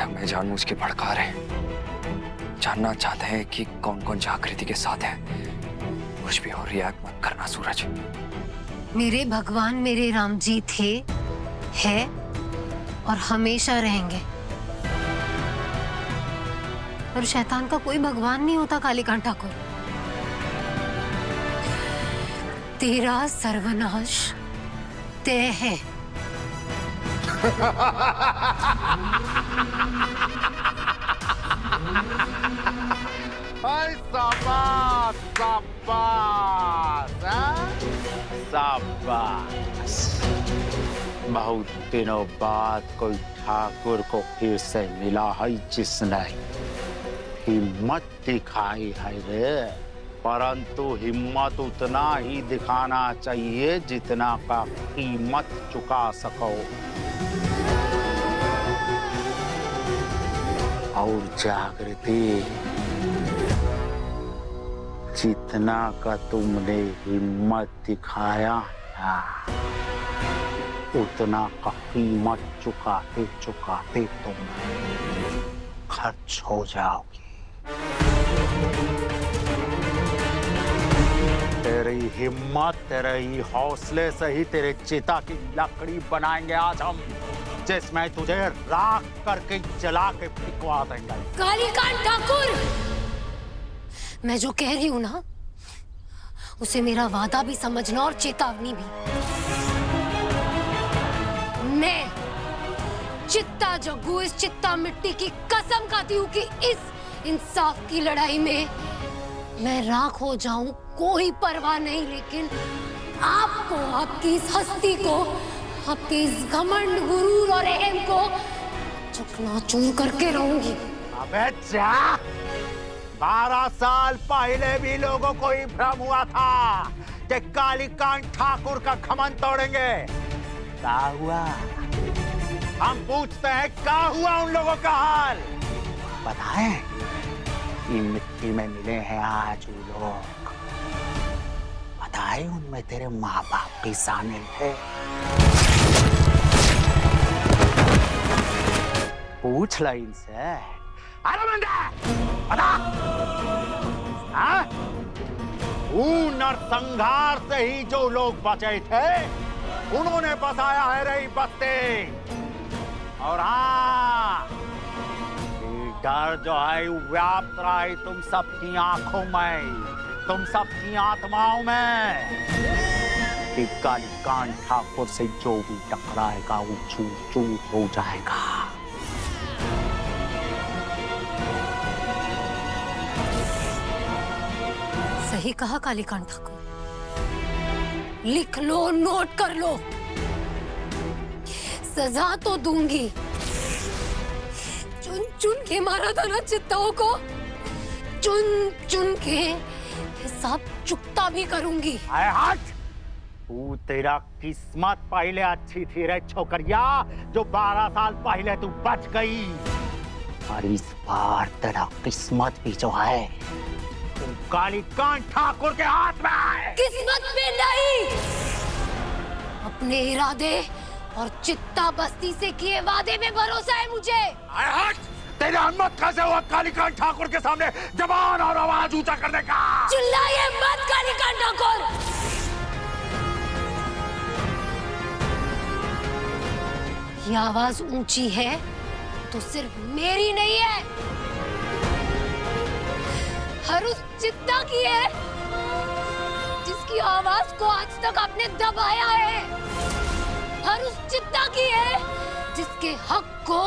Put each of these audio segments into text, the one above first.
हमें जानबूझ के भड़का रहे हैं, जानना चाहते हैं कि कौन कौन जागृति के साथ है। कुछ भी और रिएक्ट मत करना सूरज। मेरे भगवान मेरे राम जी थे, है और हमेशा रहेंगे। और शैतान का कोई भगवान नहीं होता कालीकांत ठाकुर। तेरा सर्वनाश तय है। शाबाश शाबाश शाबाश। बहुत दिनों बाद कोई ठाकुर को फिर से मिला है जिसने हिम्मत दिखाई है रे। परंतु हिम्मत उतना ही दिखाना चाहिए जितना का कीमत चुका सको। और जागृति, जितना का तुमने हिम्मत दिखाया ना, उतना का कीमत चुकाते चुकाते तुम खर्च हो जाओगी। तेरी हिम्मत, तेरे ही हौसले से ही तेरे चिता की लकड़ी बनाएंगे आज हम, जिसमें तुझे राख करके जला के पिघला देंगे। कालीकांत ठाकुर, मैं जो कह रही हूं ना, उसे मेरा वादा भी समझना और चेतावनी भी। मैं चित्ता जग्गू इस चित्ता मिट्टी की कसम खाती हूँ कि इस इंसाफ की लड़ाई में मैं राख हो जाऊं, कोई परवाह नहीं, लेकिन आपको, आपकी इस हस्ती को, आपके इस घमंड, गुरूर और अहम को चकनाचूर करके रहूंगी। अबे जा! 12 साल पहले भी लोगों को ही भ्रम हुआ था कि कालीकांत ठाकुर का घमंड तोड़ेंगे। क्या हुआ? हम पूछते हैं, क्या हुआ उन लोगों का हाल? बताएं? इन मिट्टी में मिले हैं आज वो लोग। बताएं, उनमें तेरे माँ बाप भी शामिल थे। पूछ ला इनसे। अरे बंदे, बता। हाँ? नरसंहार से ही जो लोग बचे थे, उन्होंने बसाया है रही बस्ती। और हाँ, डर जो है व्याप्त रहा है तुम सबकी आंखों में, तुम सबकी आत्माओं में, कि कालीकांत ठाकुर से जो भी टकराएगा वो चूर चूर हो जाएगा। सही कहा कालीकांत ठाकुर। लिख लो, नोट कर लो। सजा तो दूंगी। चुन चुन के मारा था ना चित्ताओं को, चुन चुन के हिसाब चुकता भी करूंगी। हट! तू, तेरा किस्मत पहले अच्छी थी रे छोकरिया, जो 12 साल पहले तू बच गई। और इस बार तेरा किस्मत भी जो है, तू कालीकांत ठाकुर के हाथ में है। किस्मत में नहीं, अपने इरादे और चित्ता बस्ती से किए वादे में भरोसा है मुझे। हट! तेरा हिम्मत कैसे हुआ कालीकांत ठाकुर के सामने जबान और आवाज ऊंचा करने का? चिल्लाइए मत कालीकांत ठाकुर। ये आवाज ऊंची है तो सिर्फ मेरी नहीं है, हर उस चित्ता की है जिसकी आवाज को आज तक आपने दबाया है, हर उस चित्ता की है जिसके हक को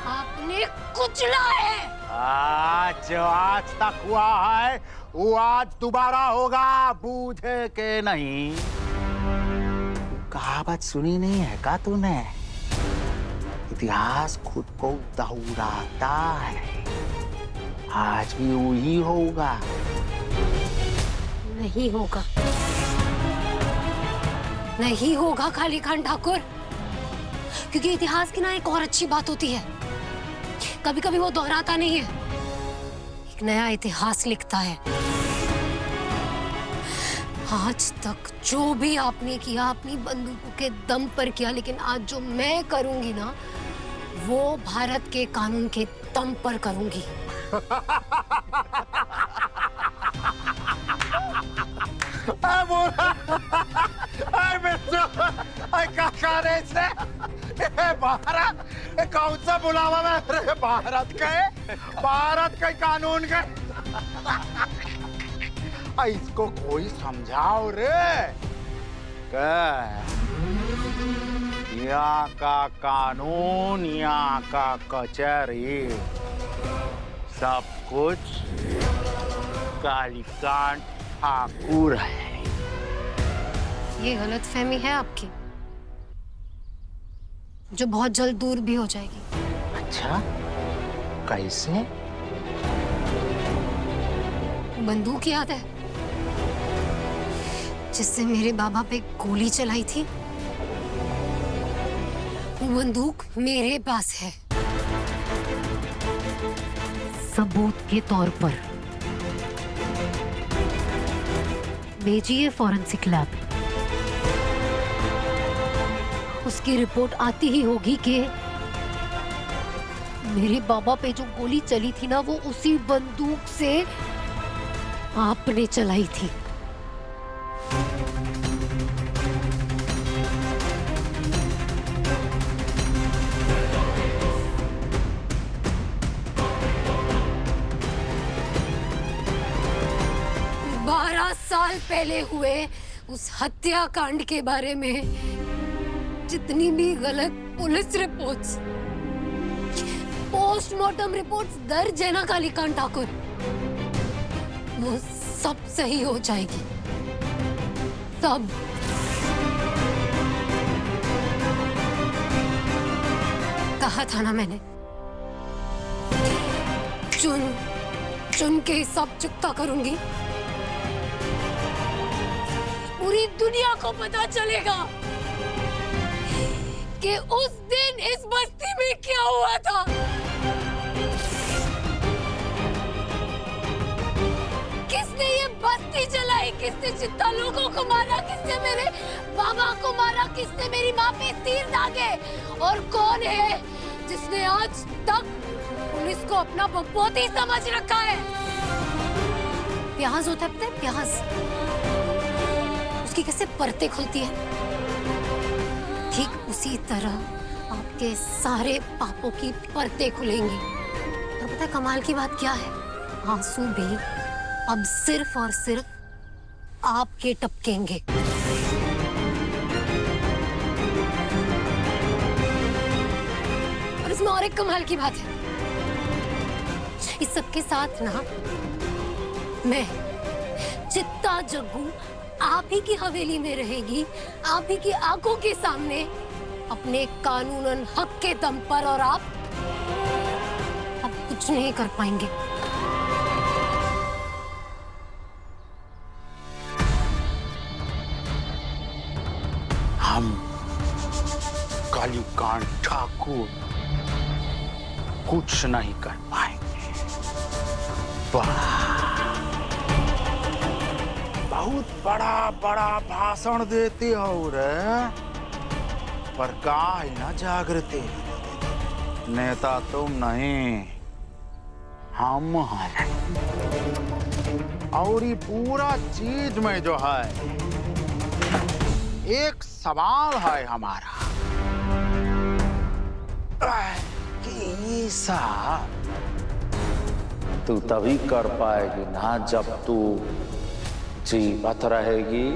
आपने कुचला है। आज जो आज तक हुआ है वो आज दोबारा होगा, बूझे के नहीं। कहावत सुनी नहीं है का तूने? इतिहास खुद को दोहराता है, आज भी वही होगा। नहीं होगा, नहीं होगा कालीकांत ठाकुर, क्योंकि इतिहास की ना एक और अच्छी बात होती है, कभी कभी वो दोहराता नहीं है, एक नया इतिहास लिखता है। आज तक जो भी आपने किया अपनी बंदूकों के दम पर किया, लेकिन आज जो मैं करूंगी ना, वो भारत के कानून के दम पर करूंगी। भारत कौन सा बुलावा में भारत के कानून के इसको कोई समझाओ रे। यहाँ का कानून, यहाँ का कचहरी, सब कुछ कालीकांत ठाकुर है। ये गलतफहमी है आपकी, जो बहुत जल्द दूर भी हो जाएगी। अच्छा, कैसे? बंदूक याद है जिससे मेरे बाबा पे गोली चलाई थी? वो बंदूक मेरे पास है, सबूत के तौर पर। भेजिए फॉरेंसिक लैब। उसकी रिपोर्ट आती ही होगी कि मेरे बाबा पे जो गोली चली थी ना, वो उसी बंदूक से आपने चलाई थी। साल पहले हुए उस हत्याकांड के बारे में जितनी भी गलत पुलिस रिपोर्ट्स, पोस्टमार्टम रिपोर्ट्स दर्ज है ना कालीकांत ठाकुर, वो सब सही हो जाएगी। सब। कहा था ना मैंने, चुन चुन के सब चुकता करूंगी। पूरी दुनिया को पता चलेगा कि उस दिन इस बस्ती में क्या हुआ था। किसने ये बस्ती जलाई, किसने चित्ता लोगों को मारा, किसने मेरे बाबा को मारा, किसने मेरी माँ पे तीर दागे, और कौन है जिसने आज तक पुलिस को अपना बपोती समझ रखा है। प्याज होता है, पता है प्याज, उसकी कैसे परतें खुलती है, ठीक उसी तरह आपके सारे पापों की परतें खुलेंगी। और पता है कमाल की बात क्या है? आंसू भी अब सिर्फ और सिर्फ आपके टपकेंगे। और इसमें और एक कमाल की बात है, इस सबके साथ ना मैं चित्ता जग्गू आप ही की हवेली में रहेगी, आप ही की आंखों के सामने, अपने कानूनन हक के दम पर, और आप कुछ नहीं कर पाएंगे। हम कालीकांत ठाकुर कुछ नहीं कर पाएंगे। बहुत बड़ा बड़ा भाषण देती हो रे, पर का है ना जागृति। नेता तुम नहीं, हम हैं। और ये पूरा चीज में जो है एक सवाल है हमारा कि ऐसा तू तभी कर पाएगी ना जब तू जीवित रहेगी।